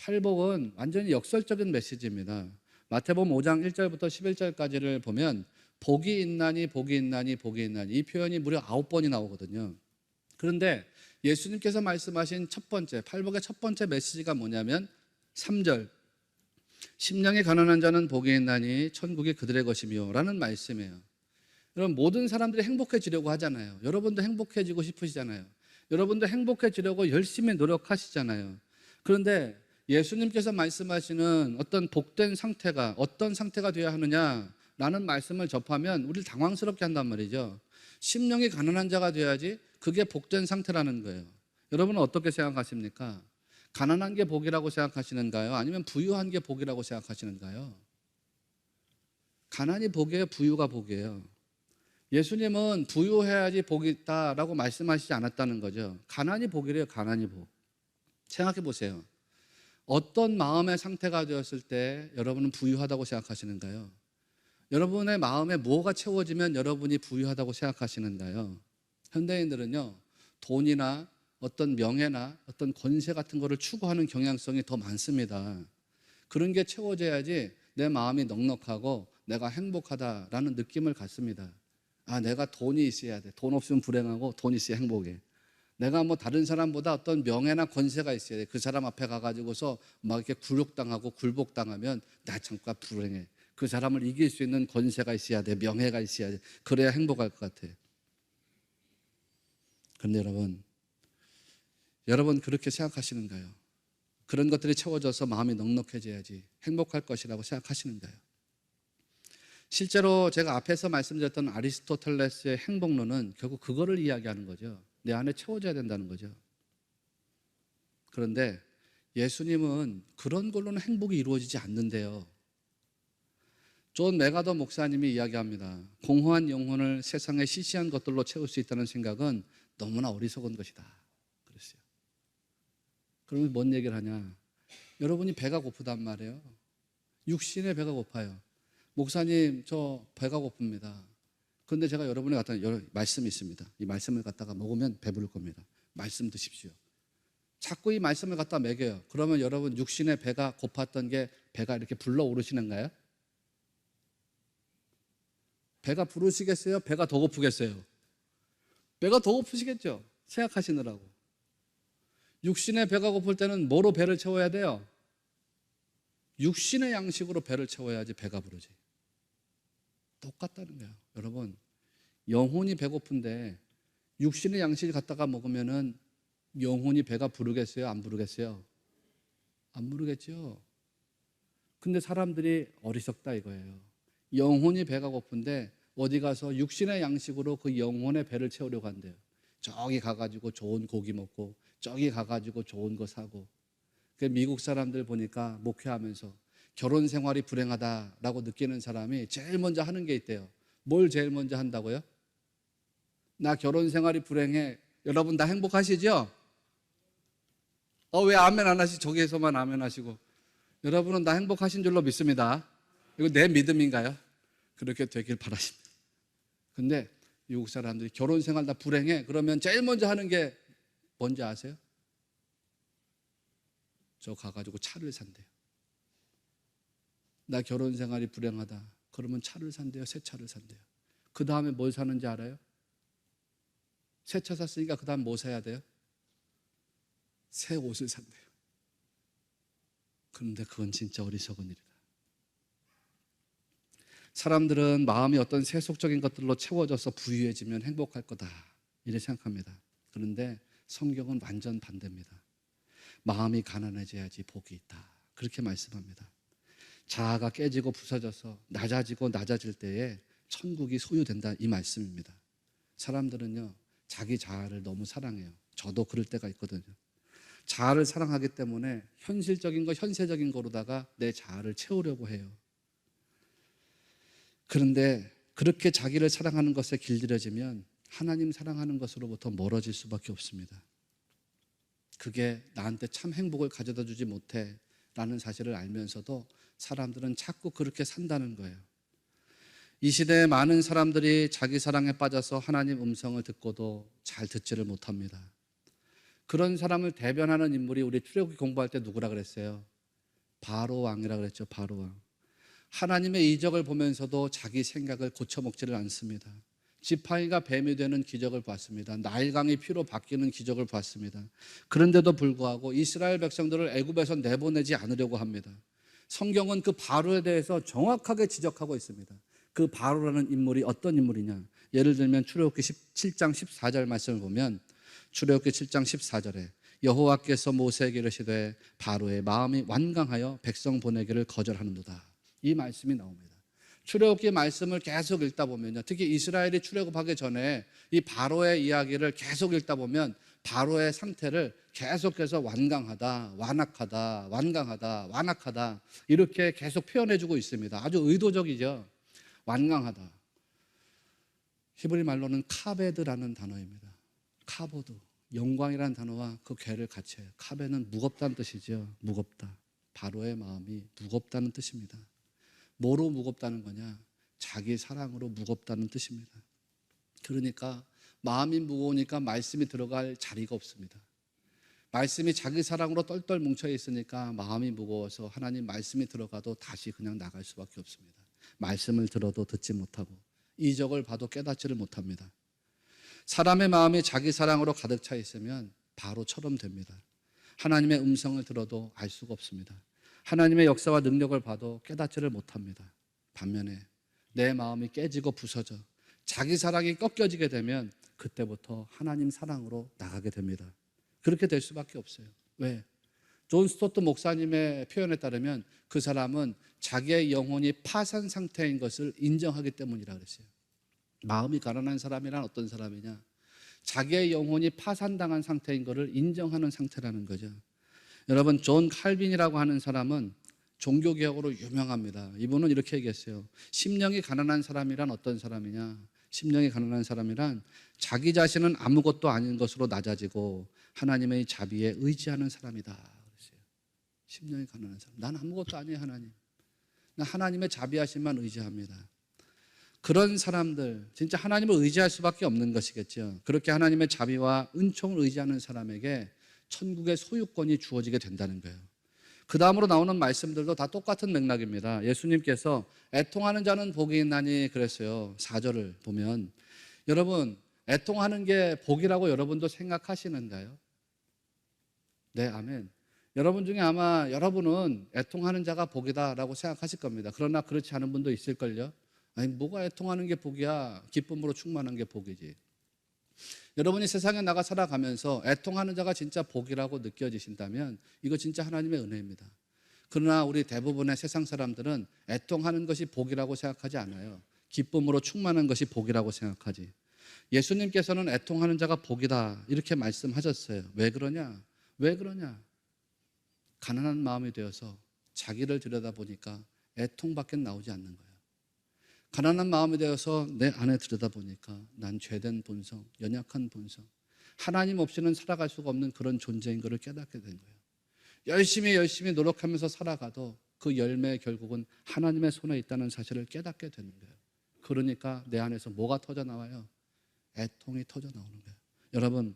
팔복은 완전히 역설적인 메시지입니다. 마태복음 5장 1절부터 11절까지를 보면 복이 있나니 복이 있나니 복이 있나니 이 표현이 무려 9번이 나오거든요. 그런데 예수님께서 말씀하신 첫 번째 팔복의 첫 번째 메시지가 뭐냐면 3절 심령이 가난한 자는 복이 있나니 천국이 그들의 것이며 라는 말씀이에요. 여러분 모든 사람들이 행복해지려고 하잖아요. 여러분도 행복해지고 싶으시잖아요. 여러분도 행복해지려고 열심히 노력하시잖아요. 그런데 예수님께서 말씀하시는 어떤 복된 상태가 어떤 상태가 되어야 하느냐라는 말씀을 접하면 우리를 당황스럽게 한단 말이죠. 심령이 가난한 자가 되어야지 그게 복된 상태라는 거예요. 여러분은 어떻게 생각하십니까? 가난한 게 복이라고 생각하시는가요? 아니면 부유한 게 복이라고 생각하시는가요? 가난이 복이에요? 부유가 복이에요? 예수님은 부유해야지 복이 있다라고 말씀하시지 않았다는 거죠. 가난이 복이래요. 가난이 복. 생각해 보세요. 어떤 마음의 상태가 되었을 때 여러분은 부유하다고 생각하시는가요? 여러분의 마음에 뭐가 채워지면 여러분이 부유하다고 생각하시는가요? 현대인들은요, 돈이나 어떤 명예나 어떤 권세 같은 거를 추구하는 경향성이 더 많습니다. 그런 게 채워져야지 내 마음이 넉넉하고 내가 행복하다라는 느낌을 갖습니다. 아, 내가 돈이 있어야 돼. 돈 없으면 불행하고 돈 있어야 행복해. 내가 뭐 다른 사람보다 어떤 명예나 권세가 있어야 돼. 그 사람 앞에 가가지고서 막 이렇게 굴욕당하고 굴복당하면 나 잠깐 불행해. 그 사람을 이길 수 있는 권세가 있어야 돼. 명예가 있어야 돼. 그래야 행복할 것 같아. 그런데 여러분 그렇게 생각하시는가요? 그런 것들이 채워져서 마음이 넉넉해져야지 행복할 것이라고 생각하시는가요? 실제로 제가 앞에서 말씀드렸던 아리스토텔레스의 행복론은 결국 그거를 이야기하는 거죠. 내 안에 채워져야 된다는 거죠. 그런데 예수님은 그런 걸로는 행복이 이루어지지 않는데요. 존 메가더 목사님이 이야기합니다. 공허한 영혼을 세상의 시시한 것들로 채울 수 있다는 생각은 너무나 어리석은 것이다. 그랬어요. 그러면 뭔 얘기를 하냐? 여러분이 배가 고프단 말이에요. 육신의 배가 고파요. 목사님, 저 배가 고픕니다. 그런데 제가 여러분에 갖다 말씀이 있습니다. 이 말씀을 갖다가 먹으면 배부를 겁니다. 말씀 드십시오. 자꾸 이 말씀을 갖다 먹여요. 그러면 여러분 육신의 배가 고팠던 게 배가 이렇게 불러오르시는가요? 배가 부르시겠어요? 배가 더 고프겠어요? 배가 더 고프시겠죠? 생각하시느라고. 육신의 배가 고플 때는 뭐로 배를 채워야 돼요? 육신의 양식으로 배를 채워야지 배가 부르지. 똑같다는 거예요. 여러분, 영혼이 배고픈데 육신의 양식을 갖다가 먹으면은 영혼이 배가 부르겠어요? 안 부르겠어요? 안 부르겠죠. 근데 사람들이 어리석다 이거예요. 영혼이 배가 고픈데 어디 가서 육신의 양식으로 그 영혼의 배를 채우려고 한대요. 저기 가가지고 좋은 고기 먹고 저기 가가지고 좋은 거 사고. 미국 사람들 보니까 목회하면서 결혼 생활이 불행하다라고 느끼는 사람이 제일 먼저 하는 게 있대요. 뭘 제일 먼저 한다고요? 나 결혼 생활이 불행해. 여러분 다 행복하시죠? 왜 아멘 안 하시고 저기에서만 아멘 하시고. 여러분은 다 행복하신 줄로 믿습니다. 이거 내 믿음인가요? 그렇게 되길 바라십니다. 근데 미국 사람들이 결혼 생활 다 불행해. 그러면 제일 먼저 하는 게 뭔지 아세요? 저 가가지고 차를 산대요. 나 결혼 생활이 불행하다. 그러면 차를 산대요. 새 차를 산대요. 그 다음에 뭘 사는지 알아요? 새 차 샀으니까 그 다음 뭐 사야 돼요? 새 옷을 산대요. 그런데 그건 진짜 어리석은 일이다. 사람들은 마음이 어떤 세속적인 것들로 채워져서 부유해지면 행복할 거다 이렇게 생각합니다. 그런데 성경은 완전 반대입니다. 마음이 가난해져야지 복이 있다 그렇게 말씀합니다. 자아가 깨지고 부서져서 낮아지고 낮아질 때에 천국이 소유된다 이 말씀입니다. 사람들은요 자기 자아를 너무 사랑해요. 저도 그럴 때가 있거든요. 자아를 사랑하기 때문에 현실적인 거 현세적인 거로다가 내 자아를 채우려고 해요. 그런데 그렇게 자기를 사랑하는 것에 길들여지면 하나님 사랑하는 것으로부터 멀어질 수밖에 없습니다. 그게 나한테 참 행복을 가져다 주지 못해 라는 사실을 알면서도 사람들은 자꾸 그렇게 산다는 거예요. 이 시대에 많은 사람들이 자기 사랑에 빠져서 하나님 음성을 듣고도 잘 듣지를 못합니다. 그런 사람을 대변하는 인물이 우리 출애굽기 공부할 때 누구라 그랬어요? 바로 왕이라고 그랬죠. 바로 왕. 하나님의 이적을 보면서도 자기 생각을 고쳐먹지를 않습니다. 지팡이가 뱀이 되는 기적을 봤습니다. 나일강이 피로 바뀌는 기적을 봤습니다. 그런데도 불구하고 이스라엘 백성들을 애굽에서 내보내지 않으려고 합니다. 성경은 그 바로에 대해서 정확하게 지적하고 있습니다. 그 바로라는 인물이 어떤 인물이냐? 예를 들면 출애굽기 7장 14절 말씀을 보면 출애굽기 7장 14절에 여호와께서 모세에게 이르시되 바로의 마음이 완강하여 백성 보내기를 거절하는도다. 이 말씀이 나옵니다. 출애굽기 말씀을 계속 읽다 보면요, 특히 이스라엘이 출애굽하기 전에 이 바로의 이야기를 계속 읽다 보면 바로의 상태를 계속해서 완강하다, 완악하다, 완강하다, 완악하다 이렇게 계속 표현해주고 있습니다. 아주 의도적이죠. 완강하다. 히브리 말로는 카베드라는 단어입니다. 카보드, 영광이라는 단어와 그 괴를 같이 해요. 카베는 무겁다는 뜻이죠. 무겁다. 바로의 마음이 무겁다는 뜻입니다. 뭐로 무겁다는 거냐? 자기 사랑으로 무겁다는 뜻입니다. 그러니까 마음이 무거우니까 말씀이 들어갈 자리가 없습니다. 말씀이 자기 사랑으로 똘똘 뭉쳐 있으니까 마음이 무거워서 하나님 말씀이 들어가도 다시 그냥 나갈 수밖에 없습니다. 말씀을 들어도 듣지 못하고 이적을 봐도 깨닫지를 못합니다. 사람의 마음이 자기 사랑으로 가득 차 있으면 바로처럼 됩니다. 하나님의 음성을 들어도 알 수가 없습니다. 하나님의 역사와 능력을 봐도 깨닫지를 못합니다. 반면에 내 마음이 깨지고 부서져 자기 사랑이 꺾여지게 되면 그때부터 하나님 사랑으로 나가게 됩니다. 그렇게 될 수밖에 없어요. 왜? 존 스토트 목사님의 표현에 따르면 그 사람은 자기의 영혼이 파산 상태인 것을 인정하기 때문이라 그랬어요. 마음이 가난한 사람이란 어떤 사람이냐? 자기의 영혼이 파산당한 상태인 것을 인정하는 상태라는 거죠. 여러분, 존 칼빈이라고 하는 사람은 종교개혁으로 유명합니다. 이분은 이렇게 얘기했어요. 심령이 가난한 사람이란 어떤 사람이냐? 심령이 가난한 사람이란 자기 자신은 아무것도 아닌 것으로 낮아지고 하나님의 자비에 의지하는 사람이다. 그랬어요. 심령이 가난한 사람. 난 아무것도 아니에요, 하나님. 난 하나님의 자비하심만 의지합니다. 그런 사람들, 진짜 하나님을 의지할 수밖에 없는 것이겠죠. 그렇게 하나님의 자비와 은총을 의지하는 사람에게 천국의 소유권이 주어지게 된다는 거예요. 그 다음으로 나오는 말씀들도 다 똑같은 맥락입니다. 예수님께서 애통하는 자는 복이 있나니 그랬어요. 4절을 보면 여러분, 애통하는 게 복이라고 여러분도 생각하시는가요? 네, 아멘. 여러분 중에 아마 여러분은 애통하는 자가 복이다라고 생각하실 겁니다. 그러나 그렇지 않은 분도 있을걸요. 아니, 뭐가 애통하는 게 복이야? 기쁨으로 충만한 게 복이지. 여러분이 세상에 나가 살아가면서 애통하는 자가 진짜 복이라고 느껴지신다면 이거 진짜 하나님의 은혜입니다. 그러나 우리 대부분의 세상 사람들은 애통하는 것이 복이라고 생각하지 않아요. 기쁨으로 충만한 것이 복이라고 생각하지. 예수님께서는 애통하는 자가 복이다 이렇게 말씀하셨어요. 왜 그러냐? 왜 그러냐? 가난한 마음이 되어서 자기를 들여다보니까 애통밖에 나오지 않는 거예요. 가난한 마음이 되어서 내 안에 들여다보니까 난 죄된 본성, 연약한 본성, 하나님 없이는 살아갈 수가 없는 그런 존재인 것을 깨닫게 된 거예요. 열심히 노력하면서 살아가도 그 열매 결국은 하나님의 손에 있다는 사실을 깨닫게 되는 거예요. 그러니까 내 안에서 뭐가 터져 나와요? 애통이 터져 나오는 거예요. 여러분,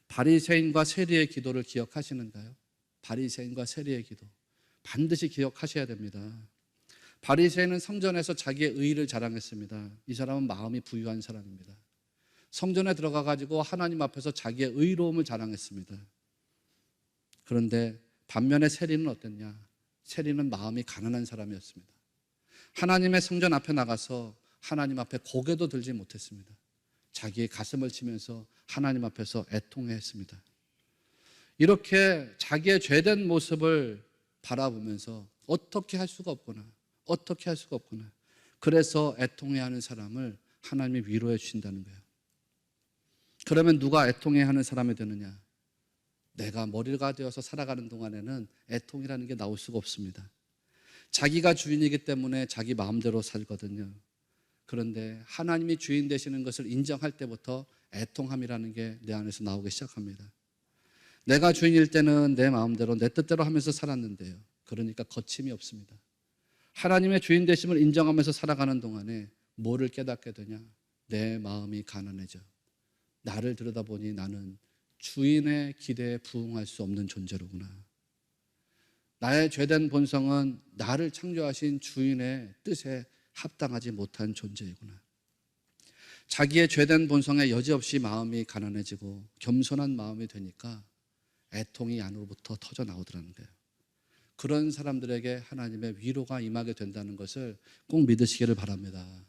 바리새인과 세리의 기도를 기억하시는가요? 바리새인과 세리의 기도 반드시 기억하셔야 됩니다. 바리새인은 성전에서 자기의 의의를 자랑했습니다. 이 사람은 마음이 부유한 사람입니다. 성전에 들어가 가지고 하나님 앞에서 자기의 의로움을 자랑했습니다. 그런데 반면에 세리는 어땠냐? 세리는 마음이 가난한 사람이었습니다. 하나님의 성전 앞에 나가서 하나님 앞에 고개도 들지 못했습니다. 자기의 가슴을 치면서 하나님 앞에서 애통했습니다. 이렇게 자기의 죄된 모습을 바라보면서 어떻게 할 수가 없구나. 그래서 애통해하는 사람을 하나님이 위로해 주신다는 거예요. 그러면 누가 애통해하는 사람이 되느냐? 내가 머리가 되어서 살아가는 동안에는 애통이라는 게 나올 수가 없습니다. 자기가 주인이기 때문에 자기 마음대로 살거든요. 그런데 하나님이 주인 되시는 것을 인정할 때부터 애통함이라는 게 내 안에서 나오기 시작합니다. 내가 주인일 때는 내 마음대로 내 뜻대로 하면서 살았는데요. 그러니까 거침이 없습니다. 하나님의 주인 되심을 인정하면서 살아가는 동안에 뭐를 깨닫게 되냐? 내 마음이 가난해져. 나를 들여다보니 나는 주인의 기대에 부응할 수 없는 존재로구나. 나의 죄된 본성은 나를 창조하신 주인의 뜻에 합당하지 못한 존재이구나. 자기의 죄된 본성에 여지없이 마음이 가난해지고 겸손한 마음이 되니까 애통이 안으로부터 터져 나오더라는 거예요. 그런 사람들에게 하나님의 위로가 임하게 된다는 것을 꼭 믿으시기를 바랍니다.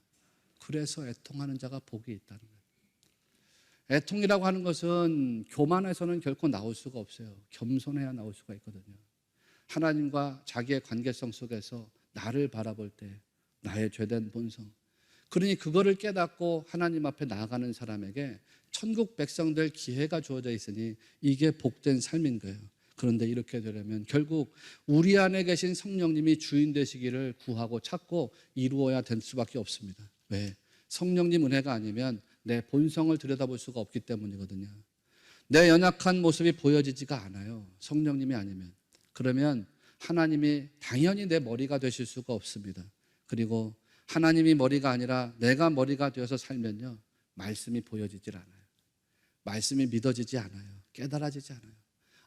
그래서 애통하는 자가 복이 있다는 거예요. 애통이라고 하는 것은 교만해서는 결코 나올 수가 없어요. 겸손해야 나올 수가 있거든요. 하나님과 자기의 관계성 속에서 나를 바라볼 때 나의 죄된 본성, 그러니 그거를 깨닫고 하나님 앞에 나아가는 사람에게 천국 백성 될 기회가 주어져 있으니 이게 복된 삶인 거예요. 그런데 이렇게 되려면 결국 우리 안에 계신 성령님이 주인 되시기를 구하고 찾고 이루어야 될 수밖에 없습니다. 왜? 성령님 은혜가 아니면 내 본성을 들여다볼 수가 없기 때문이거든요. 내 연약한 모습이 보여지지가 않아요. 성령님이 아니면. 그러면 하나님이 당연히 내 머리가 되실 수가 없습니다. 그리고 하나님이 머리가 아니라 내가 머리가 되어서 살면요, 말씀이 보여지질 않아요. 말씀이 믿어지지 않아요. 깨달아지지 않아요.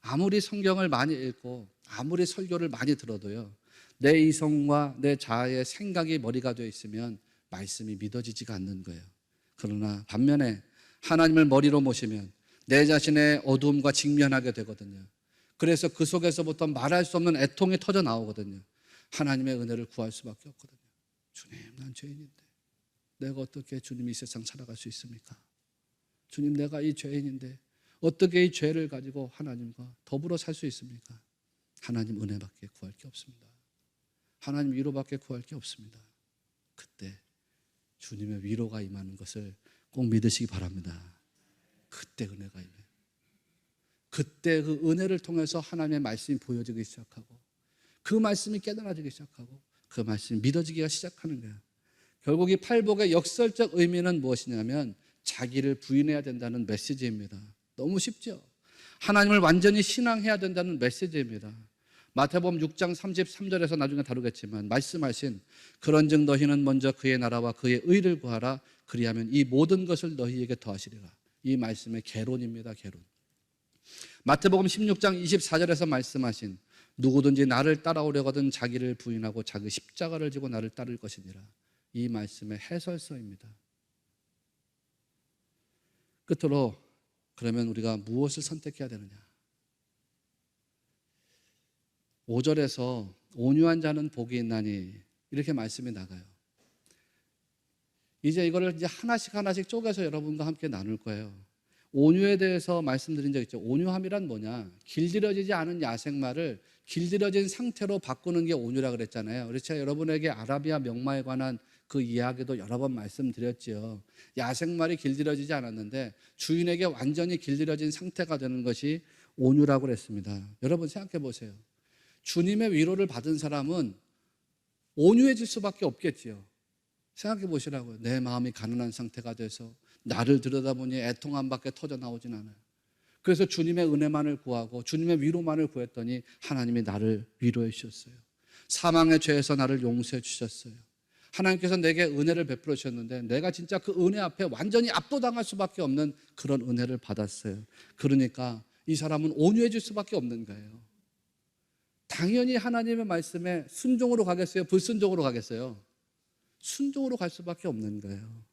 아무리 성경을 많이 읽고 아무리 설교를 많이 들어도요, 내 이성과 내 자아의 생각이 머리가 되어 있으면 말씀이 믿어지지가 않는 거예요. 그러나 반면에 하나님을 머리로 모시면 내 자신의 어두움과 직면하게 되거든요. 그래서 그 속에서부터 말할 수 없는 애통이 터져 나오거든요. 하나님의 은혜를 구할 수밖에 없거든요. 주님, 난 죄인인데 내가 어떻게 주님 이 세상 살아갈 수 있습니까? 주님, 내가 이 죄인인데 어떻게 이 죄를 가지고 하나님과 더불어 살 수 있습니까? 하나님 은혜밖에 구할 게 없습니다. 하나님 위로밖에 구할 게 없습니다. 그때 주님의 위로가 임하는 것을 꼭 믿으시기 바랍니다. 그때 은혜가 임해요. 그때 그 은혜를 통해서 하나님의 말씀이 보여지기 시작하고 그 말씀이 깨달아지기 시작하고 그 말씀이 믿어지기가 시작하는 거예요. 결국 이 팔복의 역설적 의미는 무엇이냐면 자기를 부인해야 된다는 메시지입니다. 너무 쉽죠? 하나님을 완전히 신앙해야 된다는 메시지입니다. 마태복음 6장 33절에서 나중에 다루겠지만 말씀하신 그런즉 너희는 먼저 그의 나라와 그의 의를 구하라. 그리하면 이 모든 것을 너희에게 더하시리라. 이 말씀의 개론입니다. 개론. 마태복음 16장 24절에서 말씀하신 누구든지 나를 따라오려거든 자기를 부인하고 자기 십자가를 지고 나를 따를 것이니라. 이 말씀의 해설서입니다. 끝으로 그러면 우리가 무엇을 선택해야 되느냐? 5절에서 온유한 자는 복이 있나니 이렇게 말씀이 나가요. 이제 이거를 이제 하나씩 쪼개서 여러분과 함께 나눌 거예요. 온유에 대해서 말씀드린 적 있죠. 온유함이란 뭐냐? 길들여지지 않은 야생마를 길들여진 상태로 바꾸는 게 온유라 그랬잖아요. 그래서 제가 여러분에게 아라비아 명마에 관한 그 이야기도 여러 번 말씀드렸지요. 야생말이 길들여지지 않았는데 주인에게 완전히 길들여진 상태가 되는 것이 온유라고 그랬습니다. 여러분 생각해 보세요. 주님의 위로를 받은 사람은 온유해질 수밖에 없겠지요. 생각해 보시라고요. 내 마음이 가난한 상태가 돼서 나를 들여다보니 애통함밖에 터져 나오진 않아요. 그래서 주님의 은혜만을 구하고 주님의 위로만을 구했더니 하나님이 나를 위로해 주셨어요. 사망의 죄에서 나를 용서해 주셨어요. 하나님께서 내게 은혜를 베풀어 주셨는데 내가 진짜 그 은혜 앞에 완전히 압도당할 수밖에 없는 그런 은혜를 받았어요. 그러니까 이 사람은 온유해질 수밖에 없는 거예요. 당연히 하나님의 말씀에 순종으로 가겠어요? 불순종으로 가겠어요? 순종으로 갈 수밖에 없는 거예요.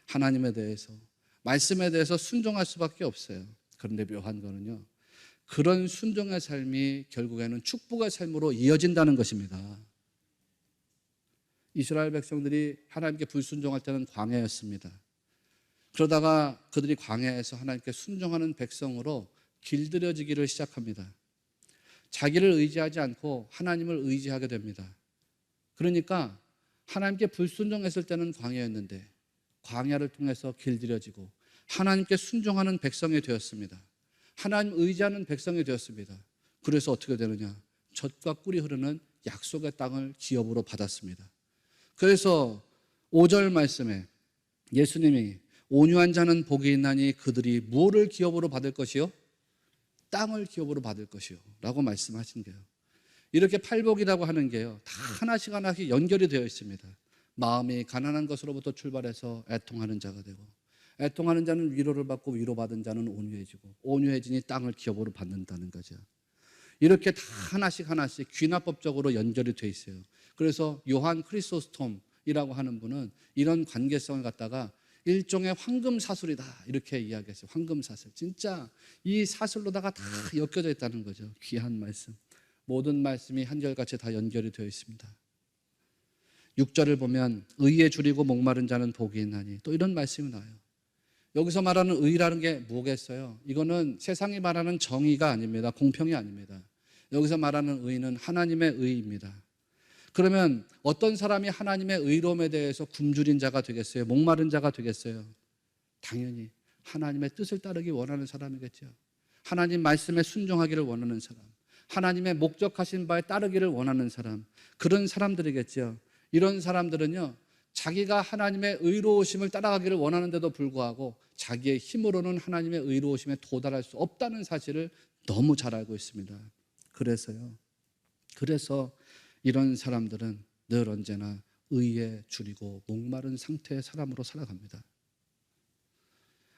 하나님에 대해서, 말씀에 대해서 순종할 수밖에 없어요. 그런데 묘한 거는요, 그런 순종의 삶이 결국에는 축복의 삶으로 이어진다는 것입니다. 이스라엘 백성들이 하나님께 불순종할 때는 광야였습니다. 그러다가 그들이 광야에서 하나님께 순종하는 백성으로 길들여지기를 시작합니다. 자기를 의지하지 않고 하나님을 의지하게 됩니다. 그러니까 하나님께 불순종했을 때는 광야였는데 광야를 통해서 길들여지고 하나님께 순종하는 백성이 되었습니다. 하나님 의지하는 백성이 되었습니다. 그래서 어떻게 되느냐? 젖과 꿀이 흐르는 약속의 땅을 기업으로 받았습니다. 그래서 5절 말씀에 예수님이 온유한 자는 복이 있나니 그들이 무엇을 기업으로 받을 것이요? 땅을 기업으로 받을 것이요 라고 말씀하신 거예요. 이렇게 팔복이라고 하는 게요, 다 하나씩 연결이 되어 있습니다. 마음이 가난한 것으로부터 출발해서 애통하는 자가 되고, 애통하는 자는 위로를 받고 위로받은 자는 온유해지고, 온유해지니 땅을 기업으로 받는다는 거죠. 이렇게 다 하나씩 하나씩 귀납법적으로 연결이 돼 있어요. 그래서 요한 크리소스톰이라고 하는 분은 이런 관계성을 갖다가 일종의 황금 사슬이다 이렇게 이야기했어요. 황금 사슬. 진짜 이 사슬로다가 다 엮여져 있다는 거죠. 귀한 말씀. 모든 말씀이 한결같이 다 연결이 되어 있습니다. 6절을 보면 의에 줄이고 목마른 자는 복이 있나니 또 이런 말씀이 나와요. 여기서 말하는 의라는 게 뭐겠어요? 이거는 세상이 말하는 정의가 아닙니다. 공평이 아닙니다. 여기서 말하는 의는 하나님의 의입니다. 그러면 어떤 사람이 하나님의 의로움에 대해서 굶주린 자가 되겠어요? 목마른 자가 되겠어요? 당연히 하나님의 뜻을 따르기 원하는 사람이겠죠. 하나님 말씀에 순종하기를 원하는 사람, 하나님의 목적하신 바에 따르기를 원하는 사람, 그런 사람들이겠죠. 이런 사람들은요, 자기가 하나님의 의로우심을 따라가기를 원하는데도 불구하고 자기의 힘으로는 하나님의 의로우심에 도달할 수 없다는 사실을 너무 잘 알고 있습니다. 그래서 이런 사람들은 늘 언제나 의에 줄이고 목마른 상태의 사람으로 살아갑니다.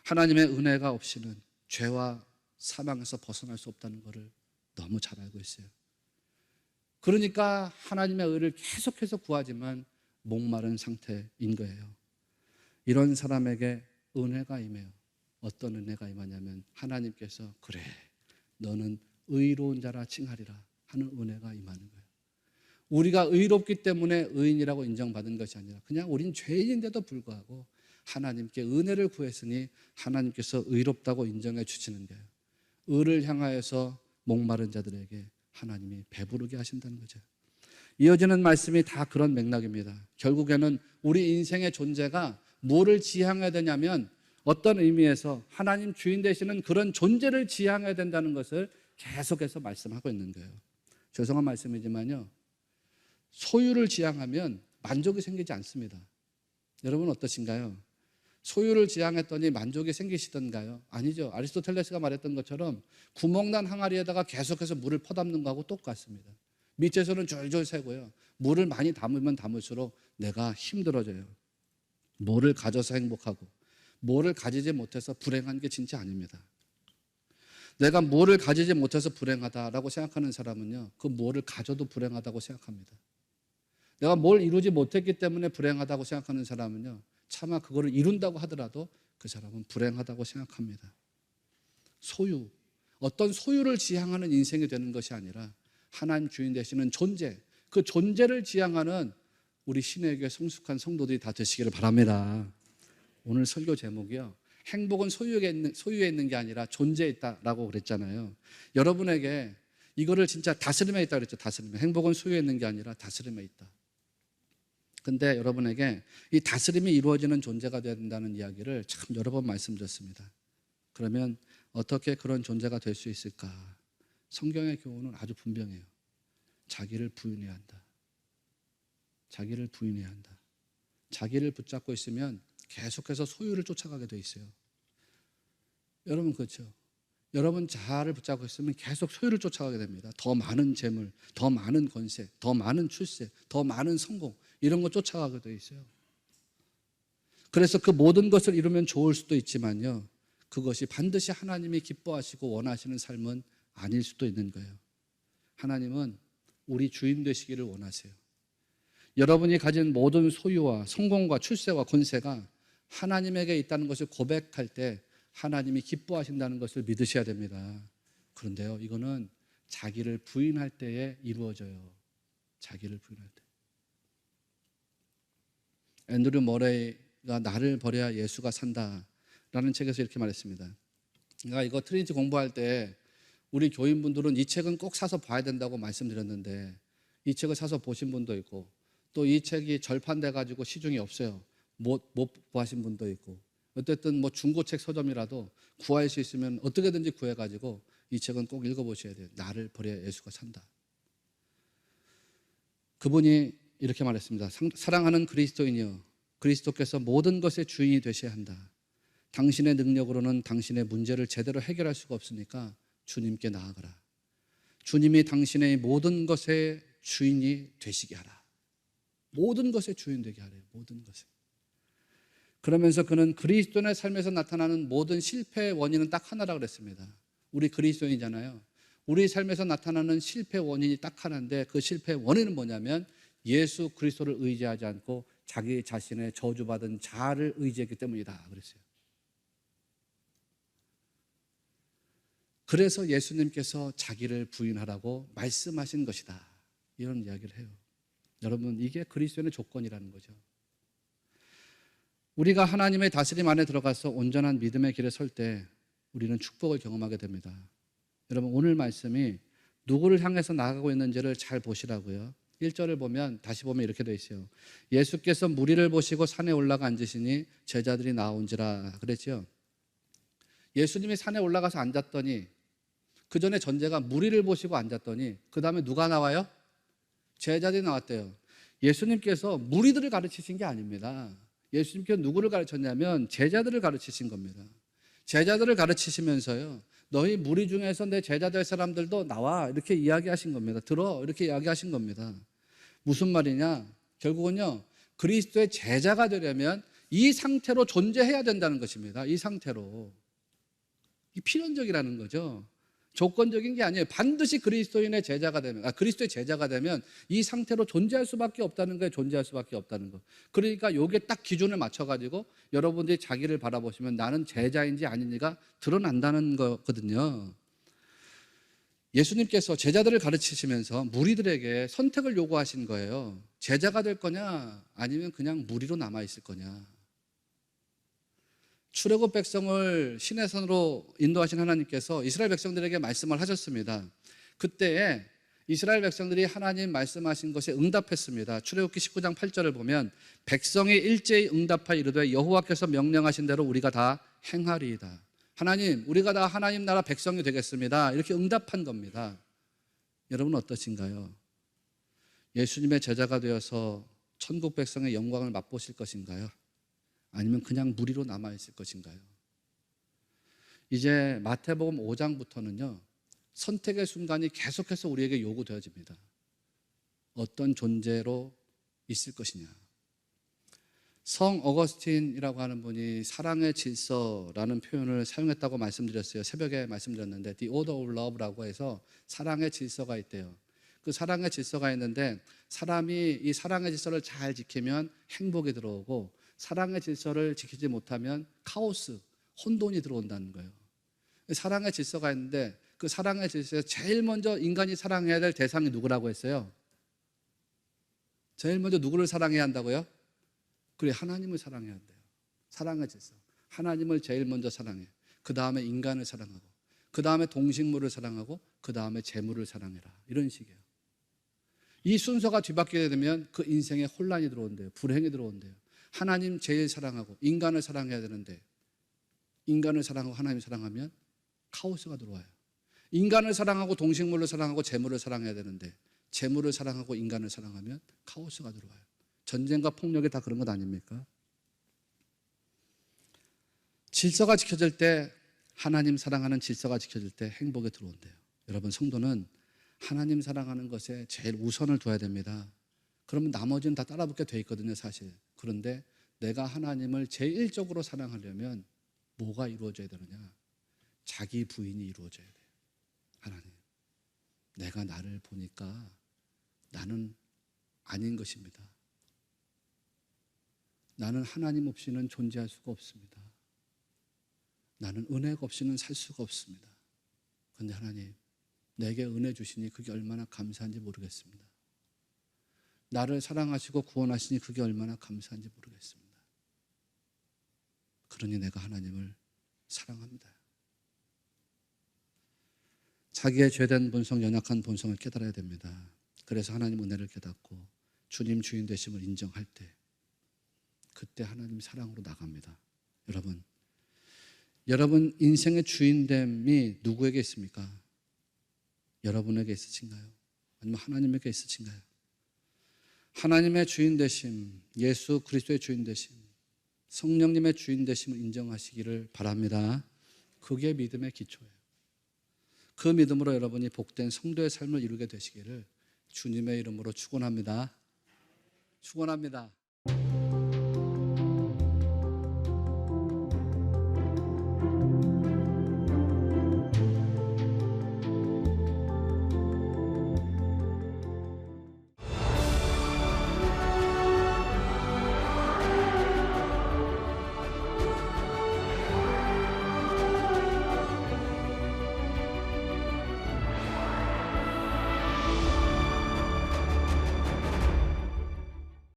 하나님의 은혜가 없이는 죄와 사망에서 벗어날 수 없다는 것을 너무 잘 알고 있어요. 그러니까 하나님의 의를 계속해서 구하지만 목마른 상태인 거예요. 이런 사람에게 은혜가 임해요. 어떤 은혜가 임하냐면 하나님께서 그래 너는 의로운 자라 칭하리라 하는 은혜가 임하는 거예요. 우리가 의롭기 때문에 의인이라고 인정받은 것이 아니라 그냥 우린 죄인인데도 불구하고 하나님께 은혜를 구했으니 하나님께서 의롭다고 인정해 주시는 거예요. 의를 향하여서 목마른 자들에게 하나님이 배부르게 하신다는 거죠. 이어지는 말씀이 다 그런 맥락입니다. 결국에는 우리 인생의 존재가 뭐를 지향해야 되냐면 어떤 의미에서 하나님 주인 되시는 그런 존재를 지향해야 된다는 것을 계속해서 말씀하고 있는 거예요. 죄송한 말씀이지만요, 소유를 지향하면 만족이 생기지 않습니다. 여러분 어떠신가요? 소유를 지향했더니 만족이 생기시던가요? 아니죠. 아리스토텔레스가 말했던 것처럼 구멍난 항아리에다가 계속해서 물을 퍼담는 거하고 똑같습니다. 밑에서는 졸졸 새고요, 물을 많이 담으면 담을수록 내가 힘들어져요. 뭐를 가져서 행복하고 뭐를 가지지 못해서 불행한 게 진짜 아닙니다. 내가 뭐를 가지지 못해서 불행하다라고 생각하는 사람은요, 그 뭐를 가져도 불행하다고 생각합니다. 내가 뭘 이루지 못했기 때문에 불행하다고 생각하는 사람은요, 차마 그거를 이룬다고 하더라도 그 사람은 불행하다고 생각합니다. 소유, 어떤 소유를 지향하는 인생이 되는 것이 아니라 하나님 주인 되시는 존재, 그 존재를 지향하는 우리 신에게 성숙한 성도들이 다 되시기를 바랍니다. 오늘 설교 제목이요, 행복은 소유에 있는 게 아니라 존재에 있다라고 그랬잖아요. 여러분에게 이거를 진짜 다스림에 있다 그랬죠. 다스림에. 행복은 소유에 있는 게 아니라 다스림에 있다. 근데 여러분에게 이 다스림이 이루어지는 존재가 되어야 된다는 이야기를 참 여러 번 말씀드렸습니다. 그러면 어떻게 그런 존재가 될 수 있을까? 성경의 교훈은 아주 분명해요. 자기를 부인해야 한다. 자기를 부인해야 한다. 자기를 붙잡고 있으면 계속해서 소유를 쫓아가게 돼 있어요. 여러분 그렇죠? 여러분 자아를 붙잡고 있으면 계속 소유를 쫓아가게 됩니다. 더 많은 재물, 더 많은 권세, 더 많은 출세, 더 많은 성공, 이런 거 쫓아가게 돼 있어요. 그래서 그 모든 것을 이루면 좋을 수도 있지만요, 그것이 반드시 하나님이 기뻐하시고 원하시는 삶은 아닐 수도 있는 거예요. 하나님은 우리 주인 되시기를 원하세요. 여러분이 가진 모든 소유와 성공과 출세와 권세가 하나님에게 있다는 것을 고백할 때 하나님이 기뻐하신다는 것을 믿으셔야 됩니다. 그런데요, 이거는 자기를 부인할 때에 이루어져요. 자기를 부인할 때. 앤드류 머레이가 나를 버려야 예수가 산다라는 책에서 이렇게 말했습니다. 그러니까 이거 트리니티 공부할 때 우리 교인분들은 이 책은 꼭 사서 봐야 된다고 말씀드렸는데 이 책을 사서 보신 분도 있고 또 이 책이 절판돼 가지고 시중에 없어요. 못 구하신 분도 있고, 어쨌든 뭐 중고책 서점이라도 구할 수 있으면 어떻게든지 구해가지고 이 책은 꼭 읽어보셔야 돼요. 나를 버려야 예수가 산다. 그분이 이렇게 말했습니다. 사랑하는 그리스도인이여, 그리스도께서 모든 것의 주인이 되셔야 한다. 당신의 능력으로는 당신의 문제를 제대로 해결할 수가 없으니까 주님께 나아가라. 주님이 당신의 모든 것의 주인이 되시게 하라. 모든 것의 주인 되게 하래요. 모든 것에. 그러면서 그는 그리스도인의 삶에서 나타나는 모든 실패의 원인은 딱 하나라고 그랬습니다. 우리 그리스도인이잖아요. 우리 삶에서 나타나는 실패 원인이 딱 하나인데 그 실패 원인은 뭐냐면 예수 그리스도를 의지하지 않고 자기 자신의 저주받은 자아를 의지했기 때문이다 그랬어요. 그래서 예수님께서 자기를 부인하라고 말씀하신 것이다. 이런 이야기를 해요. 여러분, 이게 그리스도인의 조건이라는 거죠. 우리가 하나님의 다스림 안에 들어가서 온전한 믿음의 길에 설 때 우리는 축복을 경험하게 됩니다. 여러분, 오늘 말씀이 누구를 향해서 나아가고 있는지를 잘 보시라고요. 1절을 보면 다시 보면 이렇게 되어 있어요. 예수께서 무리를 보시고 산에 올라가 앉으시니 제자들이 나온지라 그랬죠. 예수님이 산에 올라가서 앉았더니 그 전에 전제가 무리를 보시고 앉았더니 그 다음에 누가 나와요? 제자들이 나왔대요. 예수님께서 무리들을 가르치신 게 아닙니다. 예수님께서 누구를 가르쳤냐면 제자들을 가르치신 겁니다. 제자들을 가르치시면서요, 너희 무리 중에서 내 제자 될 사람들도 나와 이렇게 이야기하신 겁니다. 들어 이렇게 이야기하신 겁니다. 무슨 말이냐? 결국은요, 그리스도의 제자가 되려면 이 상태로 존재해야 된다는 것입니다. 이 상태로. 이 필연적이라는 거죠. 조건적인 게 아니에요. 반드시 그리스도인의 제자가 되면, 그리스도의 제자가 되면 이 상태로 존재할 수밖에 없다는 거예요. 존재할 수밖에 없다는 거. 그러니까 요게 딱 기준을 맞춰가지고 여러분들이 자기를 바라보시면 나는 제자인지 아닌지가 드러난다는 거거든요. 예수님께서 제자들을 가르치시면서 무리들에게 선택을 요구하신 거예요. 제자가 될 거냐, 아니면 그냥 무리로 남아있을 거냐. 출애굽 백성을 시내산으로 인도하신 하나님께서 이스라엘 백성들에게 말씀을 하셨습니다. 그때에 이스라엘 백성들이 하나님 말씀하신 것에 응답했습니다. 출애굽기 19장 8절을 보면 백성이 일제히 응답하여 이르되 여호와께서 명령하신 대로 우리가 다 행하리이다. 하나님, 우리가 다 하나님 나라 백성이 되겠습니다. 이렇게 응답한 겁니다. 여러분 어떠신가요? 예수님의 제자가 되어서 천국 백성의 영광을 맛보실 것인가요? 아니면 그냥 무리로 남아있을 것인가요? 이제 마태복음 5장부터는요, 선택의 순간이 계속해서 우리에게 요구되어집니다. 어떤 존재로 있을 것이냐. 성 어거스틴이라고 하는 분이 사랑의 질서라는 표현을 사용했다고 말씀드렸어요. 새벽에 말씀드렸는데 The Order of Love라고 해서 사랑의 질서가 있대요. 그 사랑의 질서가 있는데 사람이 이 사랑의 질서를 잘 지키면 행복이 들어오고 사랑의 질서를 지키지 못하면 카오스, 혼돈이 들어온다는 거예요. 사랑의 질서가 있는데 그 사랑의 질서에서 제일 먼저 인간이 사랑해야 될 대상이 누구라고 했어요? 제일 먼저 누구를 사랑해야 한다고요? 그래, 하나님을 사랑해야 한대요. 사랑의 질서. 하나님을 제일 먼저 사랑해. 그 다음에 인간을 사랑하고, 그 다음에 동식물을 사랑하고, 그 다음에 재물을 사랑해라. 이런 식이에요. 이 순서가 뒤바뀌게 되면 그 인생에 혼란이 들어온대요. 불행이 들어온대요. 하나님 제일 사랑하고 인간을 사랑해야 되는데 인간을 사랑하고 하나님을 사랑하면 카오스가 들어와요. 인간을 사랑하고 동식물을 사랑하고 재물을 사랑해야 되는데 재물을 사랑하고 인간을 사랑하면 카오스가 들어와요. 전쟁과 폭력이 다 그런 것 아닙니까? 질서가 지켜질 때, 하나님 사랑하는 질서가 지켜질 때 행복에 들어온대요. 여러분, 성도는 하나님 사랑하는 것에 제일 우선을 둬야 됩니다. 그러면 나머지는 다 따라붙게 돼 있거든요, 사실. 그런데 내가 하나님을 제일적으로 사랑하려면 뭐가 이루어져야 되느냐? 자기 부인이 이루어져야 돼요. 하나님, 내가 나를 보니까 나는 아닌 것입니다. 나는 하나님 없이는 존재할 수가 없습니다. 나는 은혜가 없이는 살 수가 없습니다. 그런데 하나님, 내게 은혜 주시니 그게 얼마나 감사한지 모르겠습니다. 나를 사랑하시고 구원하시니 그게 얼마나 감사한지 모르겠습니다. 그러니 내가 하나님을 사랑합니다. 자기의 죄된 본성, 연약한 본성을 깨달아야 됩니다. 그래서 하나님 은혜를 깨닫고 주님 주인 되심을 인정할 때, 그때 하나님 사랑으로 나갑니다. 여러분 인생의 주인됨이 누구에게 있습니까? 여러분에게 있으신가요? 아니면 하나님에게 있으신가요? 하나님의 주인 되심, 예수 그리스도의 주인 되심, 성령님의 주인 되심을 인정하시기를 바랍니다. 그게 믿음의 기초예요. 그 믿음으로 여러분이 복된 성도의 삶을 이루게 되시기를 주님의 이름으로 축원합니다. 축원합니다.